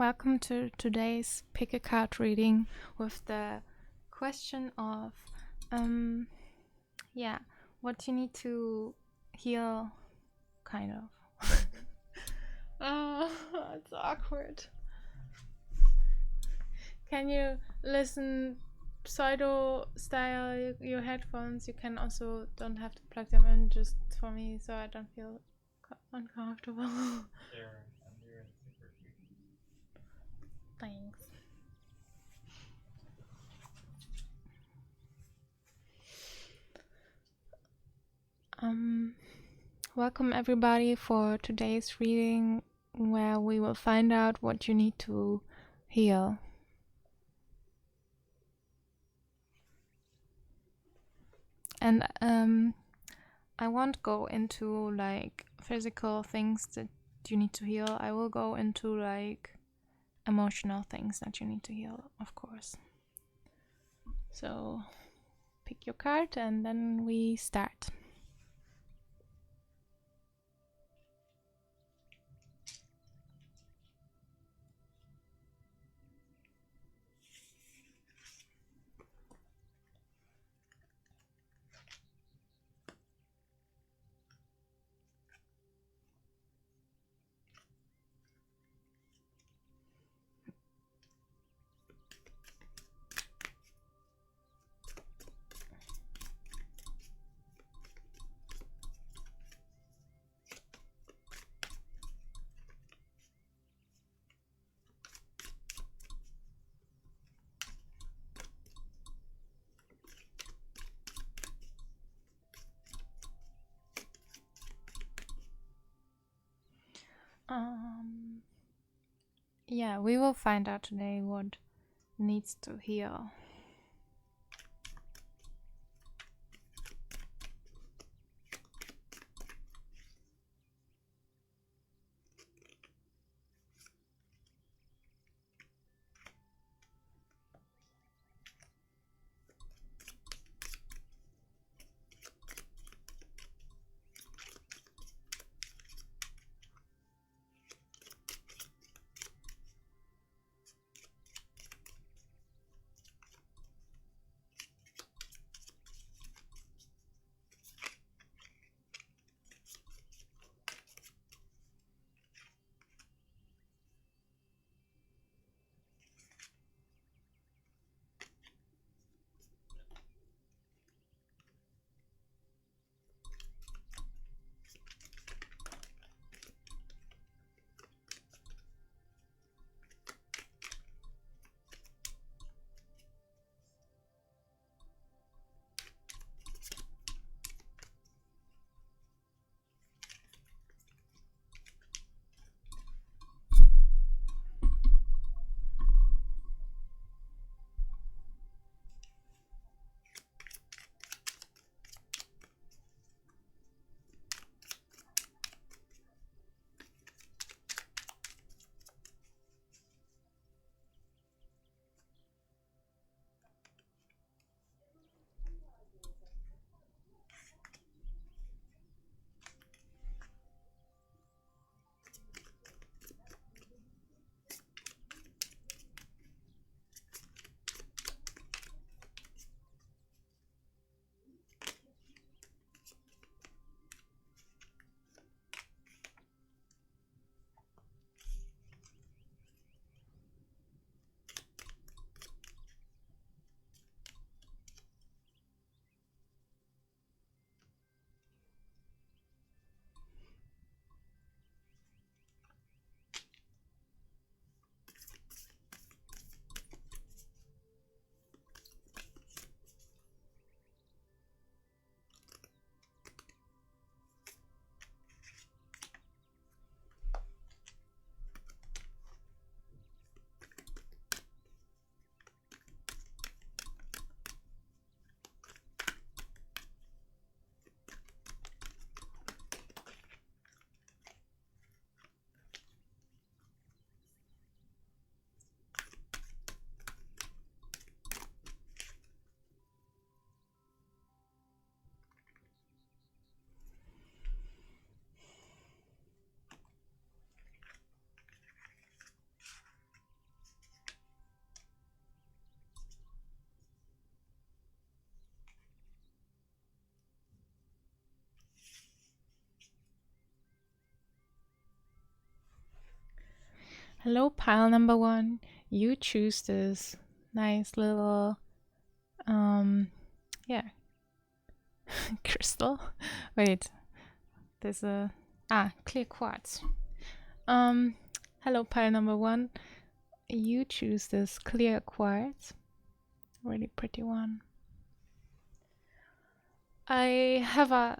Welcome to today's pickacard reading with the question of, what you need to heal, kind of. It's awkward. Can you listen pseudo style your headphones? You can also don't have to plug them in, just for me, so I don't feel uncomfortable. They're under super cute. Thanks. Welcome everybody for today's reading, where we will find out what you need to heal. And I won't go into like physical things that you need to heal. I will go into like emotional things that you need to heal, of course. So pick your card and then we start. Yeah, we will find out today what needs to heal. Hello, pile number 1. You choose this nice little, yeah, crystal. Wait, there's a, clear quartz. Hello, pile number 1. You choose this clear quartz. Really pretty one. I have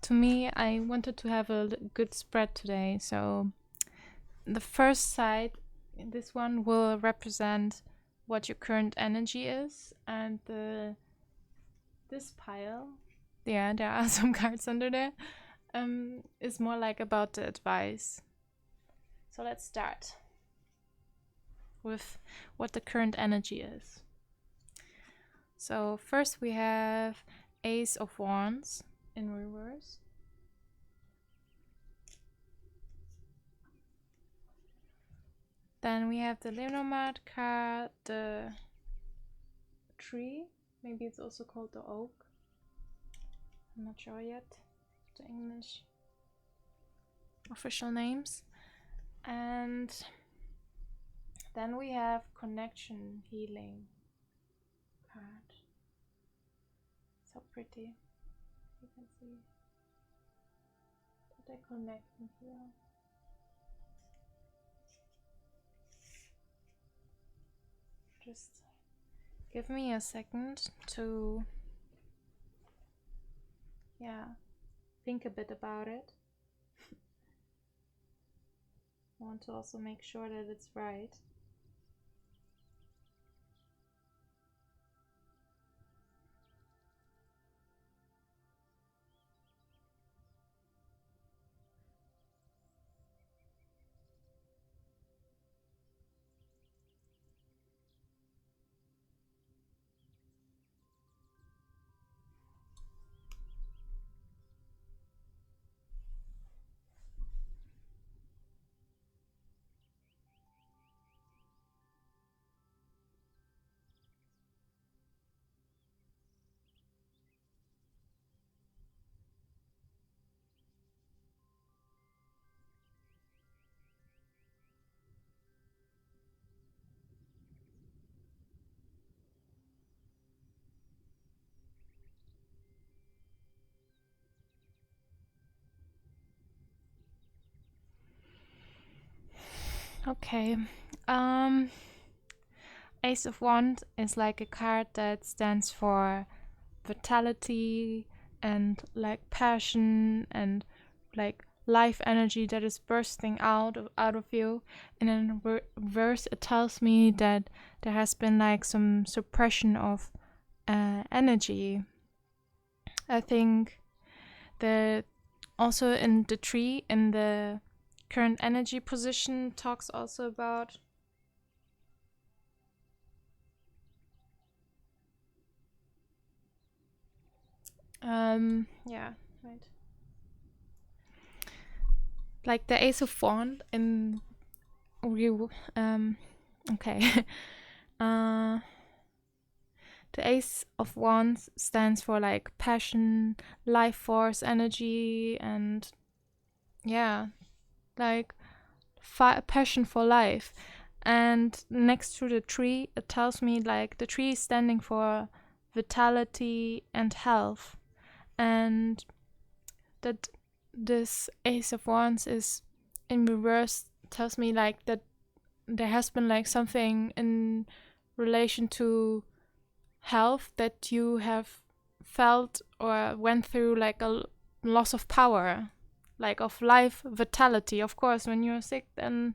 to me, I wanted to have a good spread today, so the first side, this one will represent what your current energy is, and this pile, yeah, there are some cards under there, is more like about the advice. So let's start with what the current energy is. So first we have Ace of Wands in reverse. Then we have the Lenormand card, the tree. Maybe it's also called the oak. I'm not sure yet. The English official names. And then we have connection healing card. So pretty. You can see that they connect and heal. Just give me a second to think a bit about it. I want to also make sure that it's right. Okay. Ace of Wands is like a card that stands for vitality and like passion and like life energy that is bursting out of you. And in reverse, it tells me that there has been like some suppression of energy. I think that also in the tree, in the current energy position, talks also about right. Like the Ace of Wands in okay. The Ace of Wands stands for like passion, life force, energy, and like passion for life. And next to the tree, it tells me like the tree is standing for vitality and health, and that this Ace of Wands is in reverse tells me like that there has been like something in relation to health that you have felt or went through, like a loss of power, like of life vitality. Of course, when you're sick, then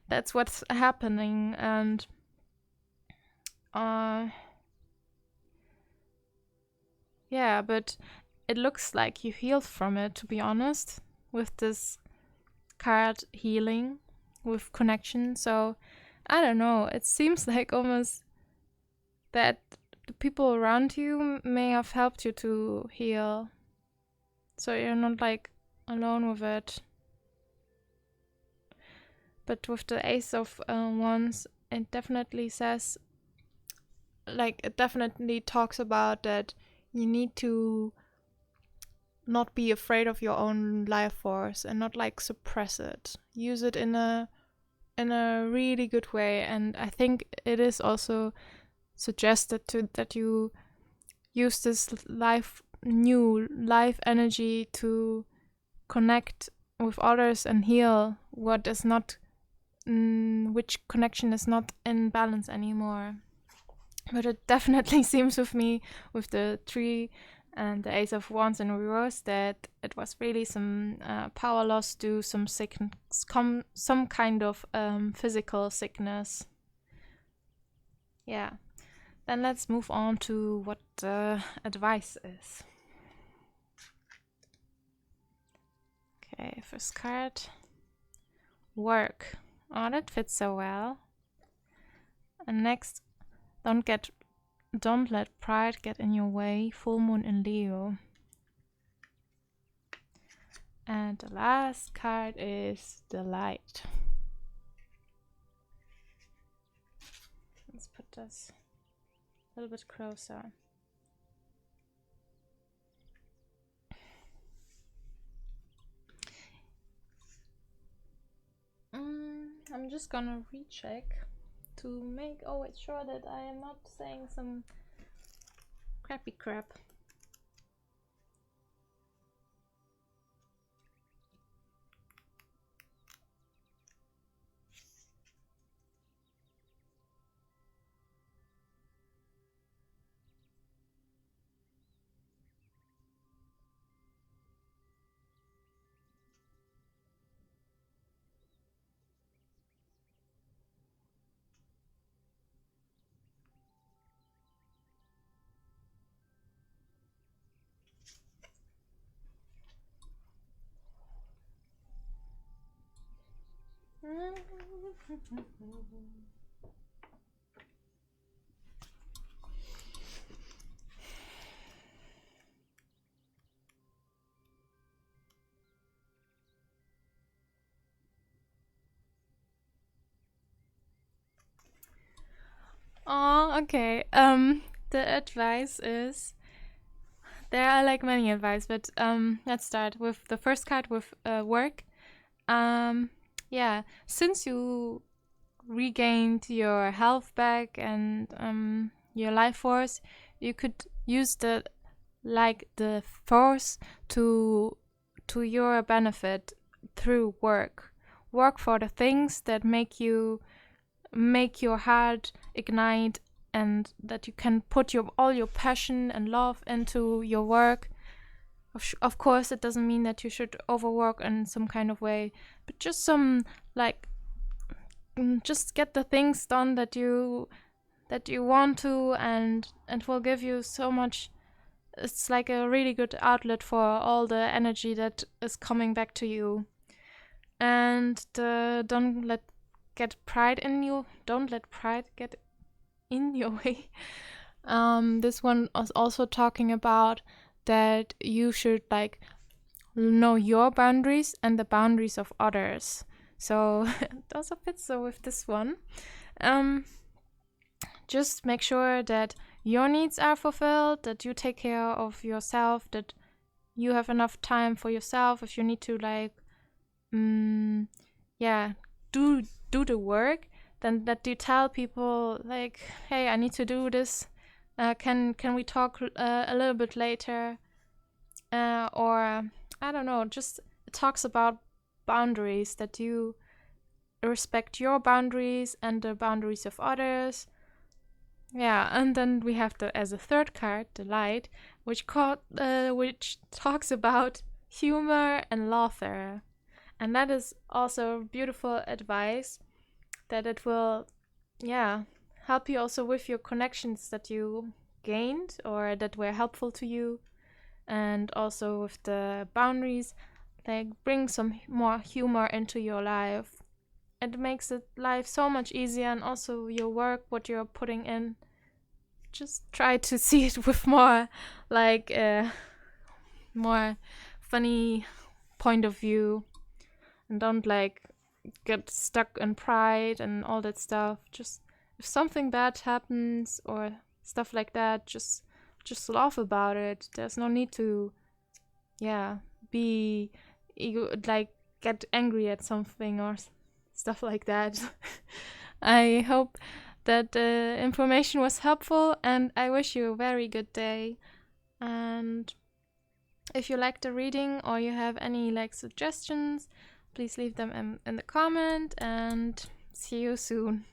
that's what's happening. And but it looks like you healed from it, to be honest, with this card healing with connection. So I don't know, it seems like almost that the people around you may have helped you to heal, so you're not like alone with it. But with the Ace of Wands, it definitely says, like, it definitely talks about that you need to not be afraid of your own life force and not like suppress it. Use it in a in a really good way, and I think it is also suggested that you use this new life energy to connect with others and heal what is not, which connection is not in balance anymore. But it definitely seems with me, with the 3 and the Ace of Wands in reverse, that it was really some power loss due some sickness, some kind of physical sickness. Yeah. Then let's move on to what the advice is. Okay, first card. Work. Oh, that fits so well. And next, don't let pride get in your way. Full moon in Leo. And the last card is the light. Let's put this a little bit closer. I'm just gonna recheck to make always sure that I am not saying some crappy crap. Oh, okay. The advice is, there are like many advice, but let's start with the first card with work. Yeah, since you regained your health back and your life force, you could use the force to your benefit through work. Work for the things that make your heart ignite, and that you can put all your passion and love into your work. Of course, it doesn't mean that you should overwork in some kind of way, but just some just get the things done that you want to, and will give you so much. It's like a really good outlet for all the energy that is coming back to you. And don't let pride get in your way. This one is also talking about that you should know your boundaries and the boundaries of others. So it also fits so with this one. Just make sure that your needs are fulfilled, that you take care of yourself, that you have enough time for yourself. If you need to do the work, then that you tell people hey, I need to do this. Can we talk a little bit later? Or I don't know. Just it talks about boundaries, that you respect your boundaries and the boundaries of others. Yeah, and then we have as a third card, the light, which talks about humor and laughter. And that is also beautiful advice, that it will, help you also with your connections that you gained or that were helpful to you. And also with the boundaries, bring some more humor into your life. It makes life so much easier, and also your work, what you're putting in. Just try to see it with more more funny point of view, and don't get stuck in pride and all that stuff. Just if something bad happens or stuff like that, just laugh about it. There's no need to be get angry at something or stuff like that. I hope that the information was helpful, and I wish you a very good day. And if you like the reading or you have any suggestions, please leave them in the comment, and see you soon.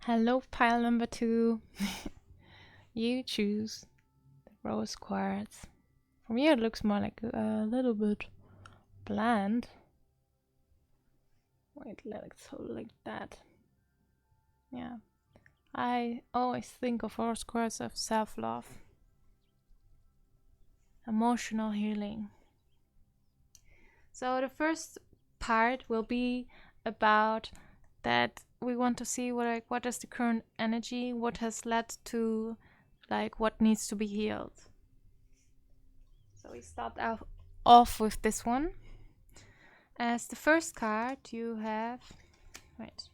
Hello, pile number 2. You choose the rose quartz. From here it looks more like a little bit bland. Wait, let's hold it like that. Yeah. I always think of rose quartz of self-love. Emotional healing. So the first part will be about that we want to see what is the current energy, what has led to what needs to be healed. So we start off with this one. As the first card you have, wait.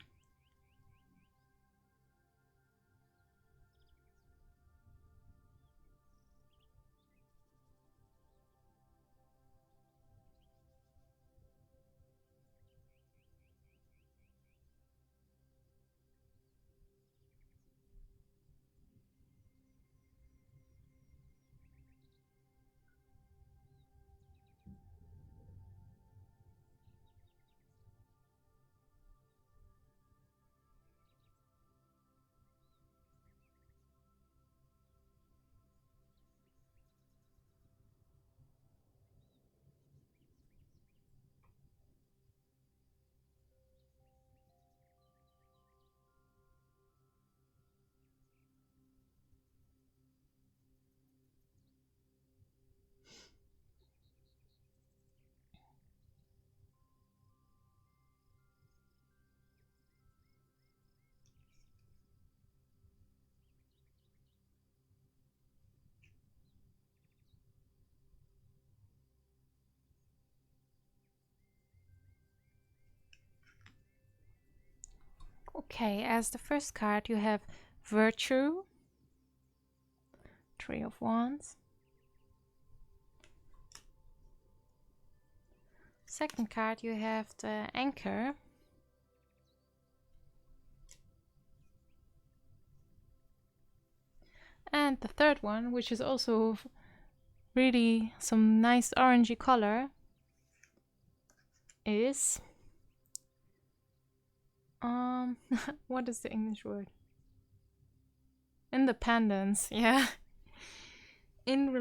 Okay, as the first card you have Virtue, 3 of Wands. Second card you have the Anchor. And the third one, which is also really some nice orangey color, is what is the English word? Independence, yeah. in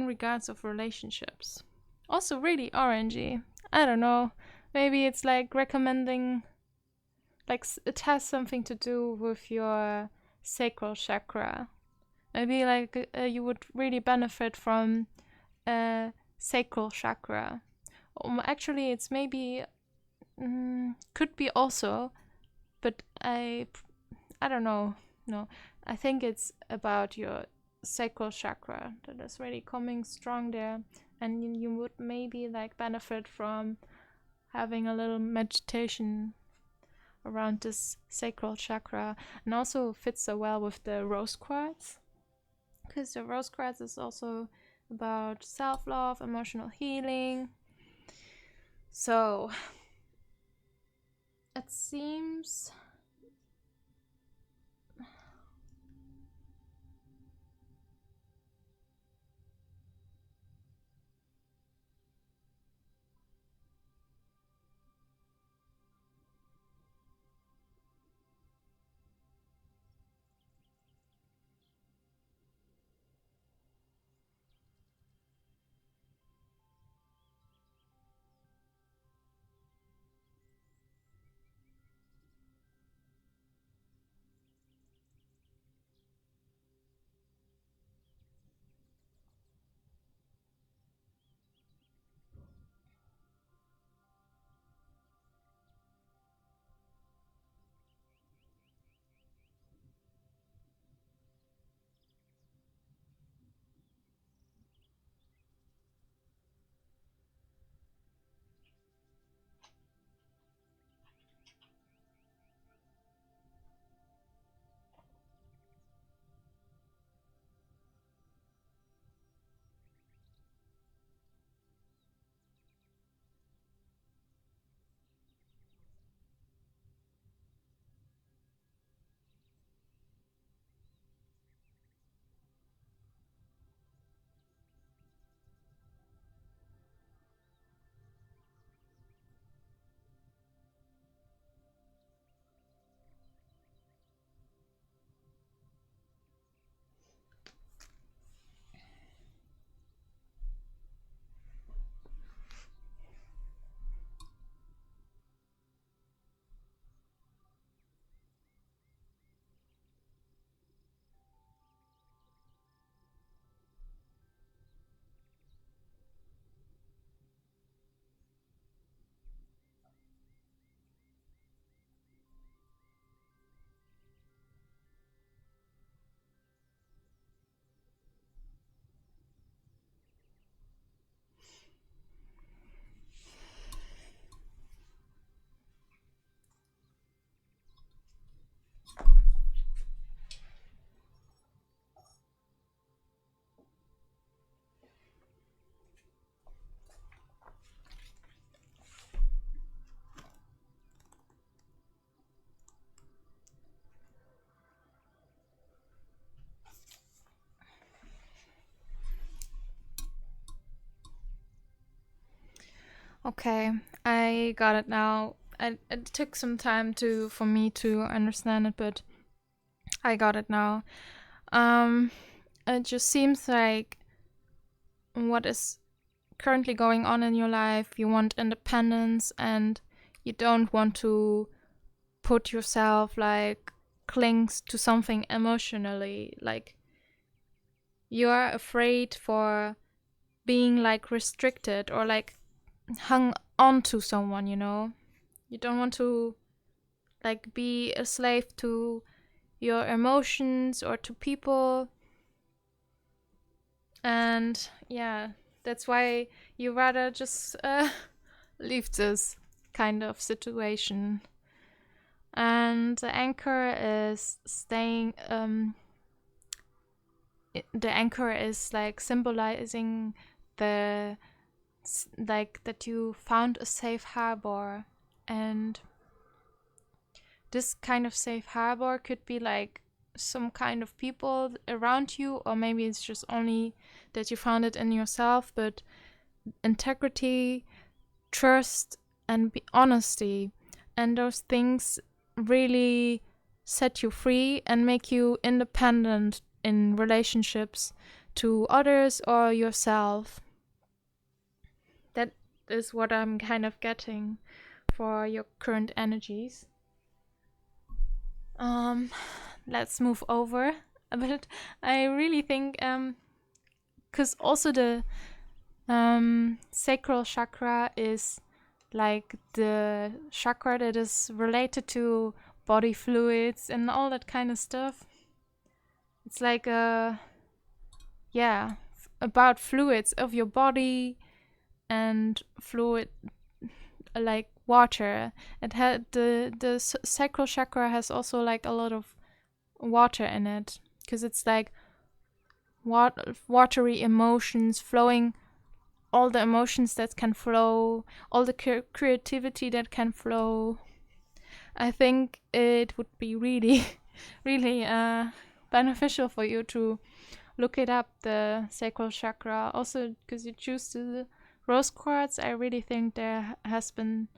regards of relationships. Also really orangey. I don't know. Maybe it's like recommending, like it has something to do with your sacral chakra. Maybe like you would really benefit from sacral chakra. Actually, it's maybe could be also, but I don't know. No, I think it's about your sacral chakra that is really coming strong there, and you would maybe like benefit from having a little meditation around this sacral chakra, and also fits so well with the rose quartz, because the rose quartz is also about self-love, emotional healing. So it seems okay. I got it now. It took some time for me to understand it, but I got it now. Um, it just seems like what is currently going on in your life, you want independence and you don't want to put yourself like clings to something emotionally. Like you are afraid for being like restricted or like hung on to someone, you know? You don't want to like be a slave to your emotions or to people. And yeah, that's why you rather just leave this kind of situation. And the anchor is staying, the anchor is like symbolizing the, like that you found a safe harbor. And this kind of safe harbor could be like some kind of people around you, or maybe it's just only that you found it in yourself. But integrity, trust, and honesty, and those things really set you free and make you independent in relationships to others or yourself. That is what I'm kind of getting for your current energies. Let's move over a bit. I really think because also the sacral chakra is like the chakra that is related to body fluids and all that kind of stuff. It's like about fluids of your body and fluid like water. It had the sacral chakra has also like a lot of water in it because it's like watery emotions flowing, all the emotions that can flow, all the creativity that can flow. I think it would be really really beneficial for you to look it up, the sacral chakra. Also because you choose the rose quartz, I really think there has been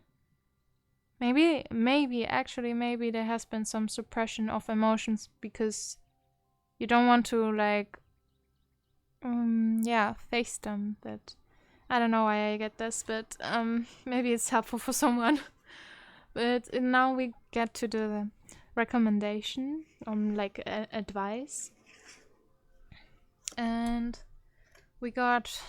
maybe there has been some suppression of emotions because you don't want to like face them. But I don't know why I get this, but maybe it's helpful for someone. But now we get to the recommendation, like advice, and we got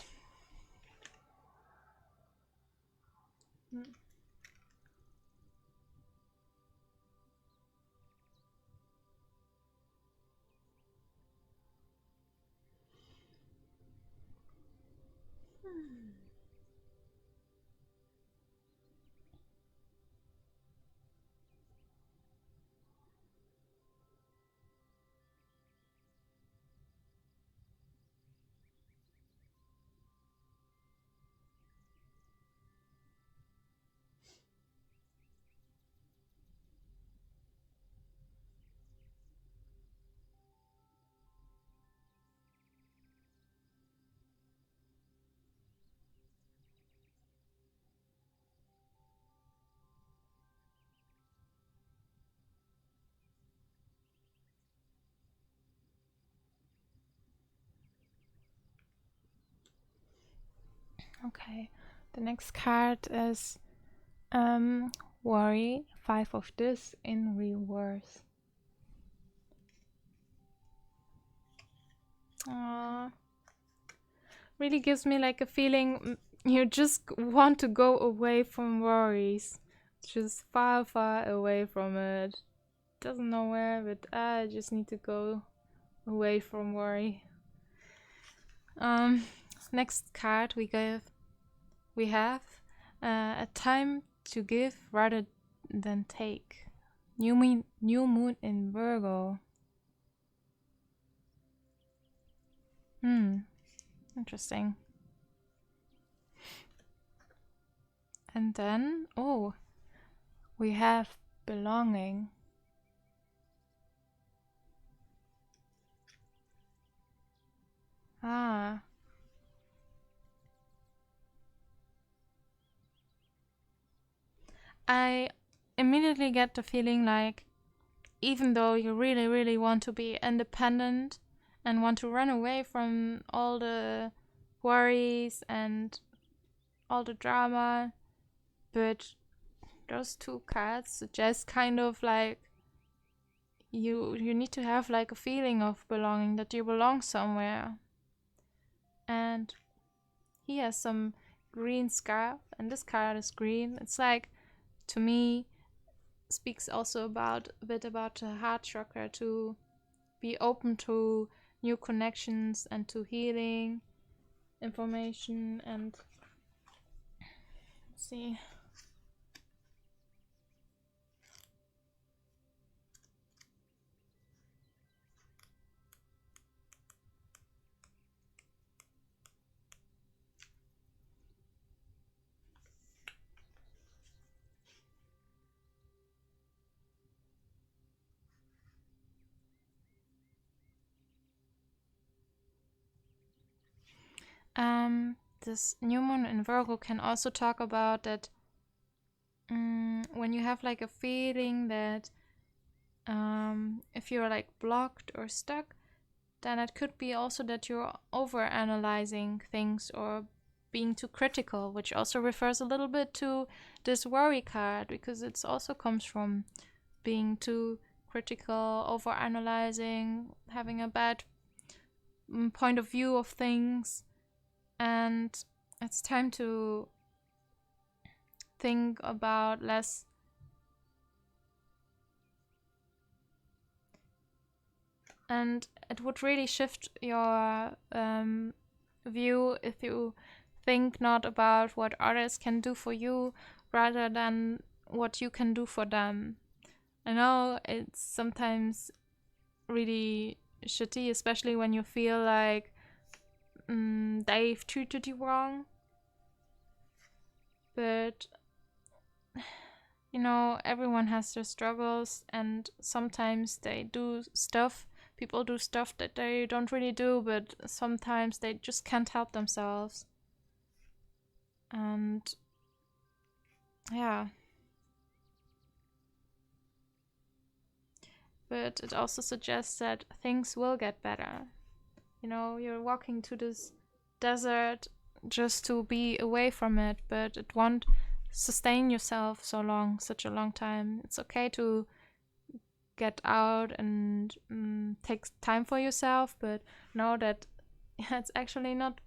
okay. The next card is worry, 5 of this in reverse. Really gives me like a feeling you just want to go away from worries, just far away from it. Doesn't know where, but I just need to go away from worry. Next card we have a time to give rather than take. New moon in Virgo. Interesting. And then we have belonging. I immediately get the feeling like even though you really, really want to be independent and want to run away from all the worries and all the drama, but those two cards suggest kind of like you need to have like a feeling of belonging, that you belong somewhere. And he has some green scarf, and this card is green. It's like, to me, speaks also about a bit about the heart chakra, to be open to new connections and to healing information. And let's see. This new moon in Virgo can also talk about that when you have like a feeling that if you're like blocked or stuck, then it could be also that you're over analyzing things or being too critical, which also refers a little bit to this worry card, because it also comes from being too critical, over analyzing, having a bad point of view of things. And it's time to think about less. And it would really shift your view if you think not about what others can do for you rather than what you can do for them. I know it's sometimes really shitty, especially when you feel like they've treated you wrong. But, you know, everyone has their struggles, and sometimes they do stuff. People do stuff that they don't really do, but sometimes they just can't help themselves. And yeah. But it also suggests that things will get better. You know, you're walking to this desert just to be away from it, but it won't sustain yourself such a long time. It's okay to get out and take time for yourself, but know that it's actually not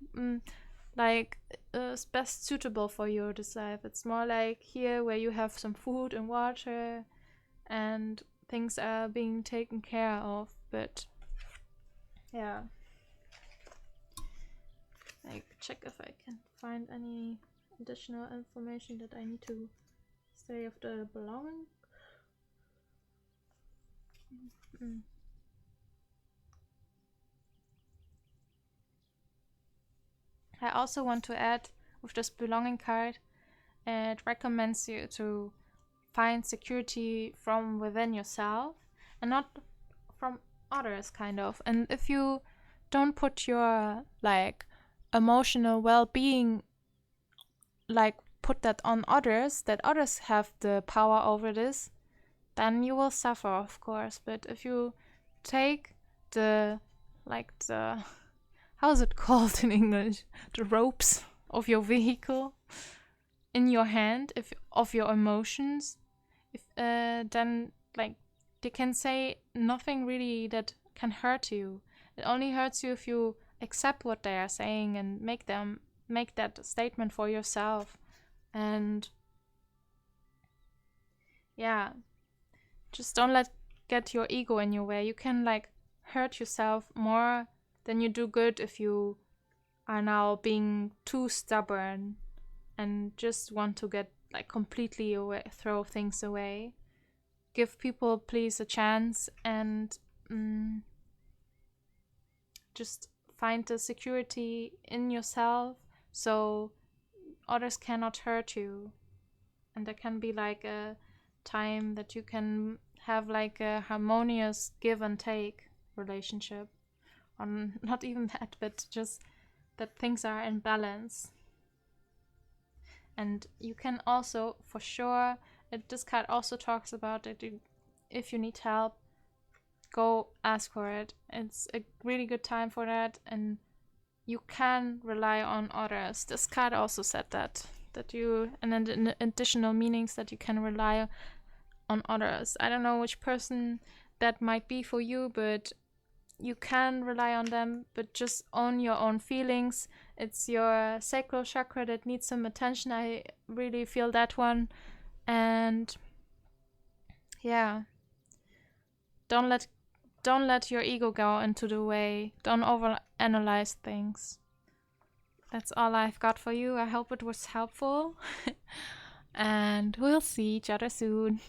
best suitable for you, this life. It's more like here where you have some food and water and things are being taken care of. But yeah, like check if I can find any additional information that I need to say of the belonging. I also want to add, with this belonging card, it recommends you to find security from within yourself and not from others, kind of. And if you don't put your emotional well-being, put that on others, that others have the power over this, then you will suffer, of course. But if you take the how is it called in English, the ropes of your vehicle in your hand, of your emotions, then they can say nothing really that can hurt you. It only hurts you if you accept what they are saying and make that statement for yourself. And yeah, just don't get your ego in your way. You can hurt yourself more than you do good if you are now being too stubborn and just want to get completely away, throw things away. Give people, please, a chance, and just find the security in yourself so others cannot hurt you. And there can be a time that you can have a harmonious give and take relationship. Or not even that, but just that things are in balance. And you can also, for sure, this card also talks about that if you need help, go ask for it. It's a really good time for that, and you can rely on others. This card also said that you, and then additional meanings that you can rely on others. I don't know which person that might be for you, but you can rely on them, but just own your own feelings. It's your sacral chakra that needs some attention. I really feel that one. And yeah, don't let your ego go into the way. Don't overanalyze things. That's all I've got for you. I hope it was helpful. And we'll see each other soon.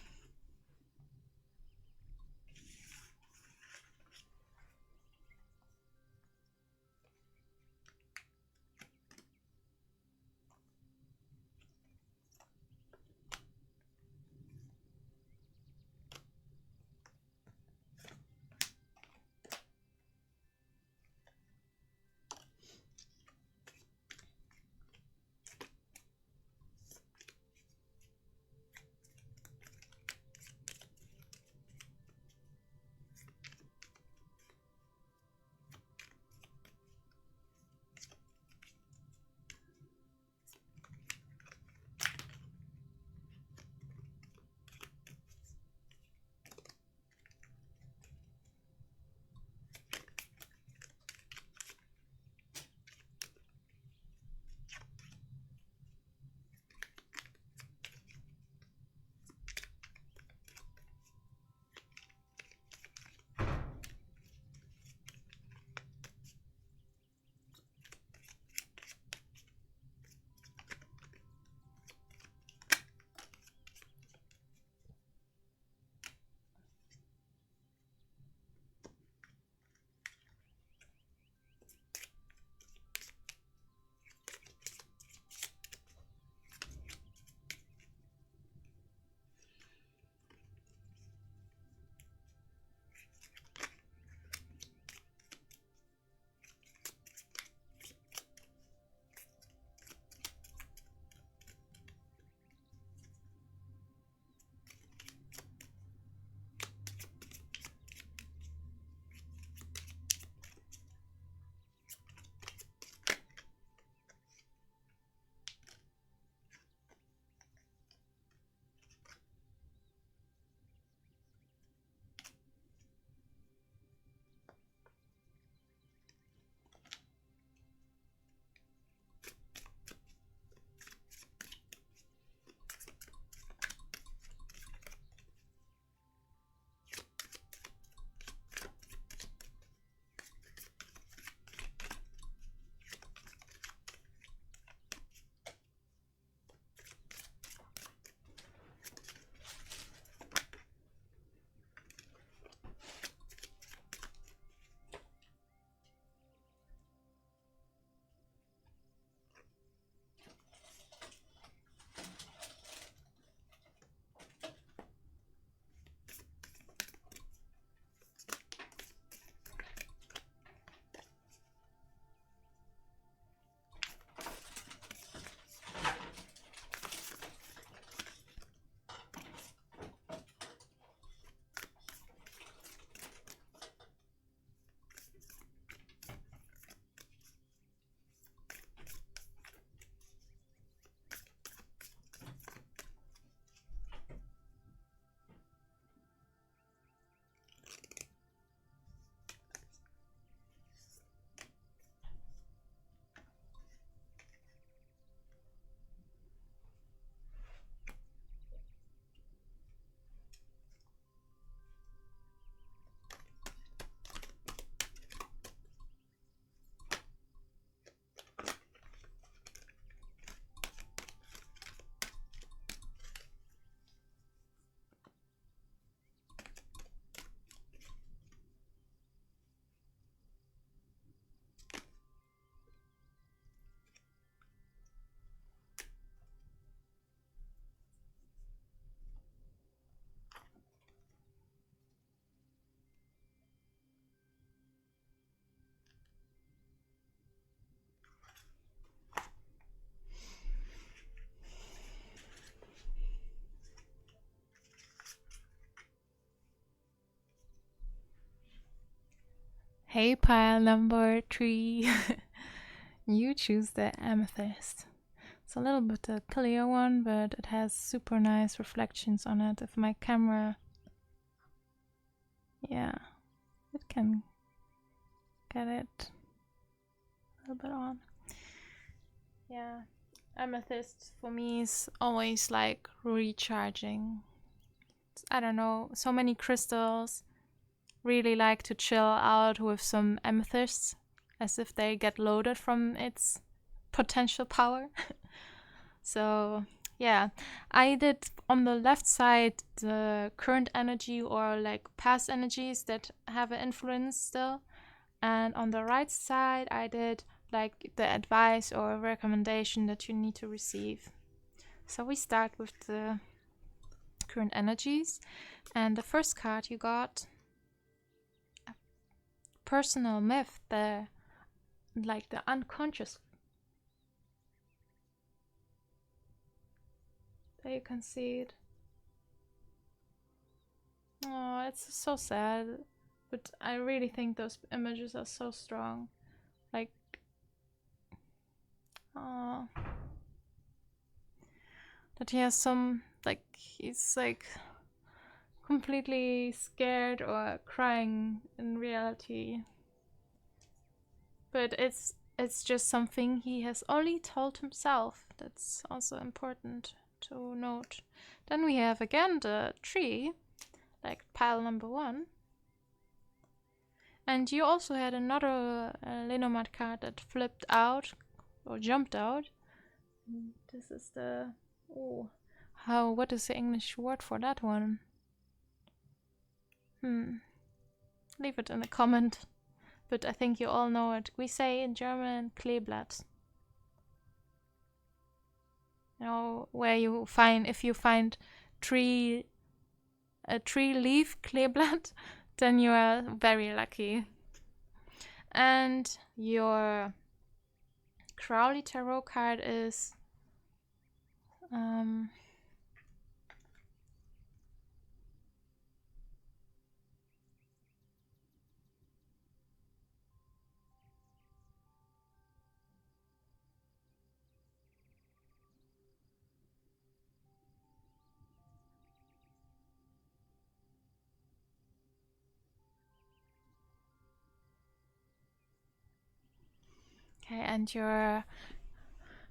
Hey, pile number 3. You choose the amethyst. It's a little bit a clear one, but it has super nice reflections on it. If my camera, yeah, it can get it a little bit on. Yeah, amethyst for me is always like recharging. I don't know, so many crystals really like to chill out with some amethysts as if they get loaded from its potential power. So yeah, I did on the left side the current energy or like past energies that have an influence still, and on the right side I did like the advice or recommendation that you need to receive. So we start with the current energies, and the first card you got, a personal myth, the unconscious. There you can see it. Oh, it's so sad, but I really think those images are so strong. Like, oh, that he has some, like, he's like completely scared or crying in reality. But it's just something he has only told himself. That's also important to note. Then we have again the tree, like pile number 1. And you also had another Lenormand card that flipped out or jumped out. This is the what is the English word for that one? Leave it in a comment. But I think you all know it. We say in German Kleeblatt. You know, where you find, if you find a tree leaf Kleeblatt, then you are very lucky. And your Crowley Tarot card is okay, and your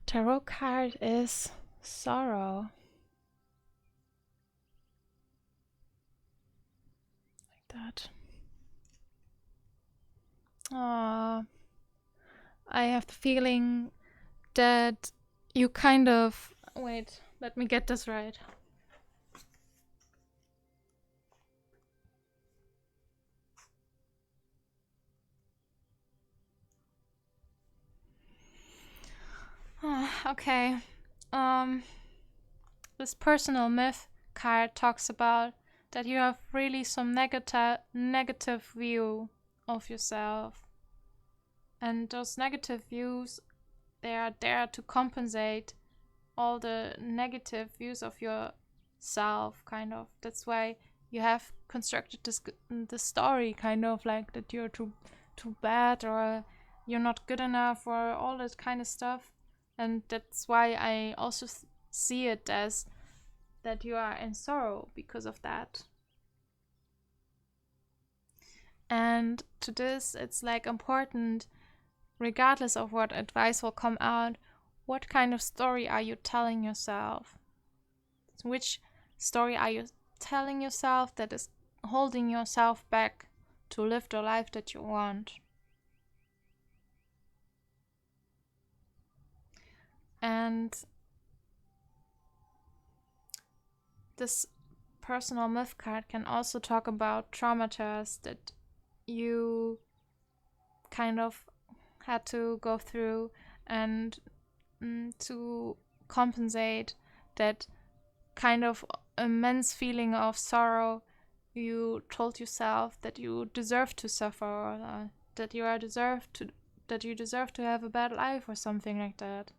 tarot card is sorrow. Like that. I have the feeling that you kind of... Wait, let me get this right. Okay. This personal myth card talks about that you have really some negative view of yourself. And those negative views, they are there to compensate all the negative views of yourself, kind of. That's why you have constructed this story, kind of like that you're too bad or you're not good enough or all that kind of stuff. And that's why I also see it as that you are in sorrow because of that. And to this, it's like important, regardless of what advice will come out, what kind of story are you telling yourself? Which story are you telling yourself that is holding yourself back to live the life that you want? And this personal myth card can also talk about traumas that you kind of had to go through, and to compensate that kind of immense feeling of sorrow, you told yourself that you deserve to suffer, or that you deserve to have a bad life or something like that.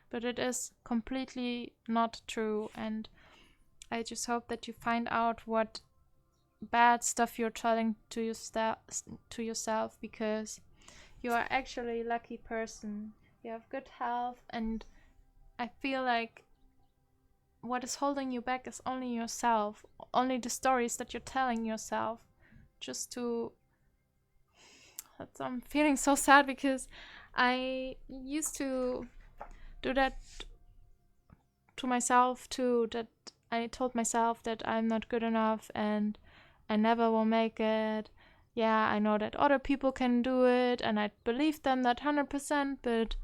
But it is completely not true, and I just hope that you find out what bad stuff you're telling to yourself, because you are actually a lucky person. You have good health, and I feel like what is holding you back is only yourself, only the stories that you're telling yourself. I'm feeling so sad because I used to do that to myself too, that I told myself that I'm not good enough and I never will make it. Yeah, I know that other people can do it and I believe them that 100%, but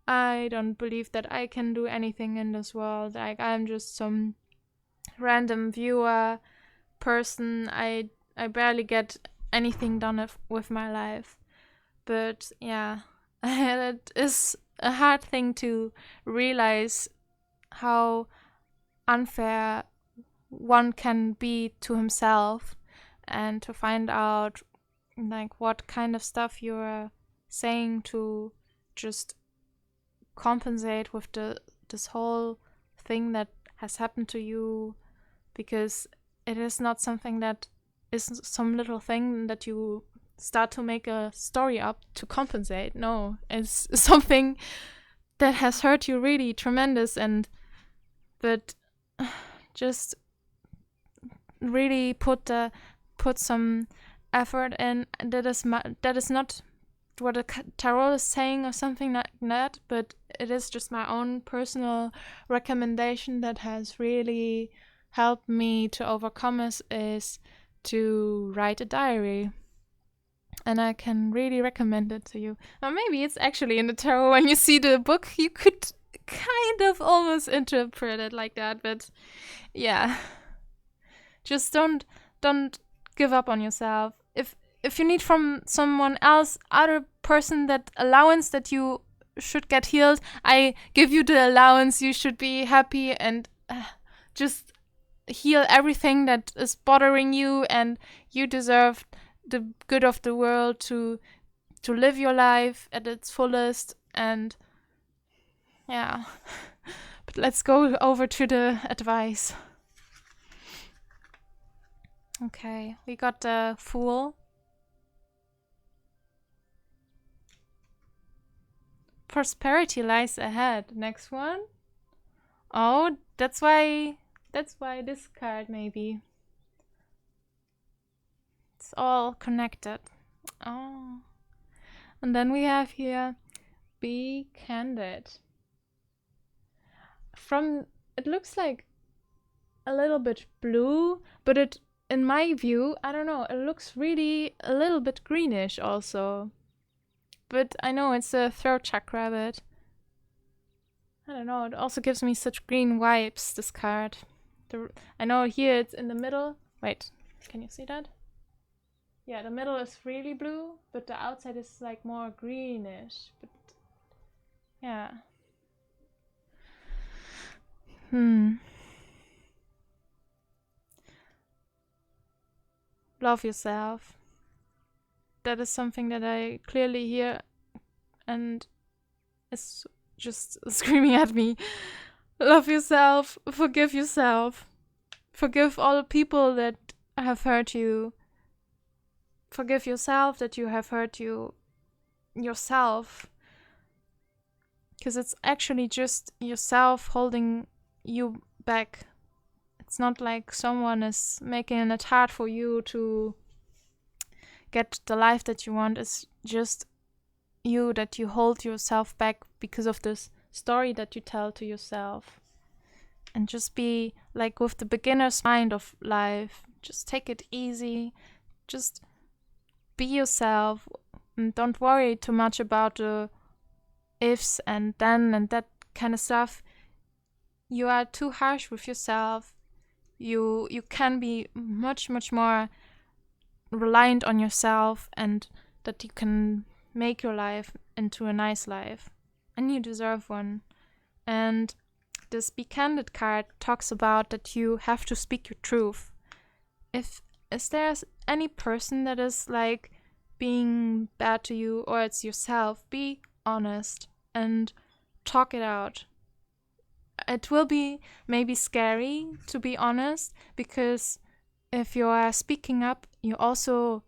I don't believe that I can do anything in this world. Like, I'm just some random viewer person. I barely get anything done with my life. But yeah, it is a hard thing to realize how unfair one can be to himself, and to find out like what kind of stuff you're saying to just compensate with this whole thing that has happened to you, because it is not something that is some little thing that you start to make a story up to compensate. No, it's something that has hurt you really tremendous, but just really put some effort in. That is not what a tarot is saying or something like that, but it is just my own personal recommendation that has really helped me to overcome this, is to write a diary. And I can really recommend it to you. Or maybe it's actually in the tarot. When you see the book, you could kind of almost interpret it like that, but yeah. Just don't give up on yourself. If you need from someone else, other person, that allowance that you should get healed, I give you the allowance. You should be happy and just heal everything that is bothering you, and you deserve the good of the world to live your life at its fullest. And yeah, but let's go over to the advice. Okay, we got the Fool. Prosperity lies ahead. Next one. Oh, that's why this card, maybe. It's all connected. Oh. And then we have here, be candid. It looks like a little bit blue, but it, in my view, I don't know, it looks really a little bit greenish also. But I know it's a throat chakra, but I don't know, it also gives me such green vibes, this card. I know here it's in the middle. Wait, can you see that? Yeah, the middle is really blue, but the outside is like more greenish. But yeah. Love yourself. That is something that I clearly hear, and it's just screaming at me. Love yourself. Forgive yourself. Forgive all the people that have hurt you. Forgive yourself that you have hurt yourself. Because it's actually just yourself holding you back. It's not like someone is making it hard for you to get the life that you want. It's just you, that you hold yourself back because of this story that you tell to yourself. And just be like with the beginner's mind of life. Just take it easy. Just be yourself. And don't worry too much about the ifs and then and that kind of stuff. You are too harsh with yourself. You can be much more reliant on yourself, and that you can make your life into a nice life, and you deserve one. And this Be Candid card talks about that you have to speak your truth. If there's any person that is like being bad to you, or it's yourself, be honest and talk it out. It will be maybe scary to be honest, because if you are speaking up, you also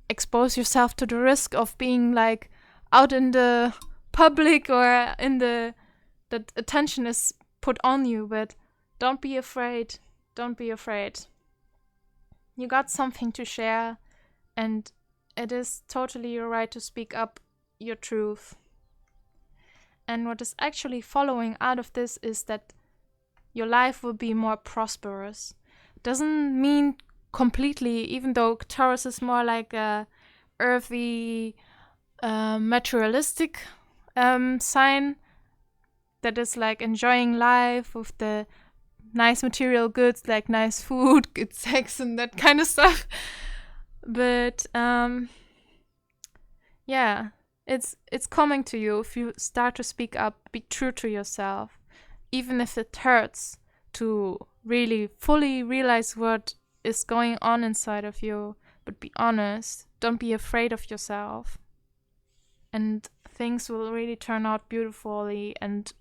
expose yourself to the risk of being like out in the public or in the that attention is put on you. But don't be afraid. Don't be afraid. You got something to share, and it is totally your right to speak up your truth. And what is actually following out of this is that your life will be more prosperous. Doesn't mean completely, even though Taurus is more like a earthy, materialistic sign that is like enjoying life with the nice material goods like nice food, good sex, and that kind of stuff. But yeah, it's coming to you if you start to speak up, be true to yourself, even if it hurts to really fully realize what is going on inside of you. But be honest. Don't be afraid of yourself. And things will really turn out beautifully, and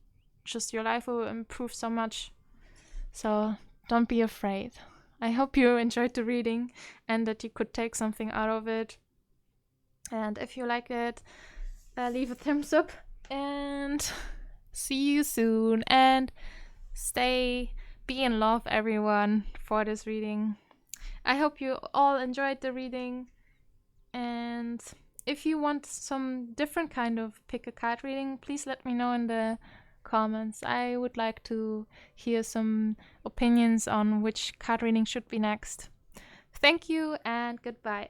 just your life will improve so much. So don't be afraid. I hope you enjoyed the reading and that you could take something out of it. And if you like it, leave a thumbs up, and see you soon. And be in love, everyone, for this reading. I hope you all enjoyed the reading. And if you want some different kind of pick a card reading, please let me know in the comments. I would like to hear some opinions on which card reading should be next. Thank you and goodbye.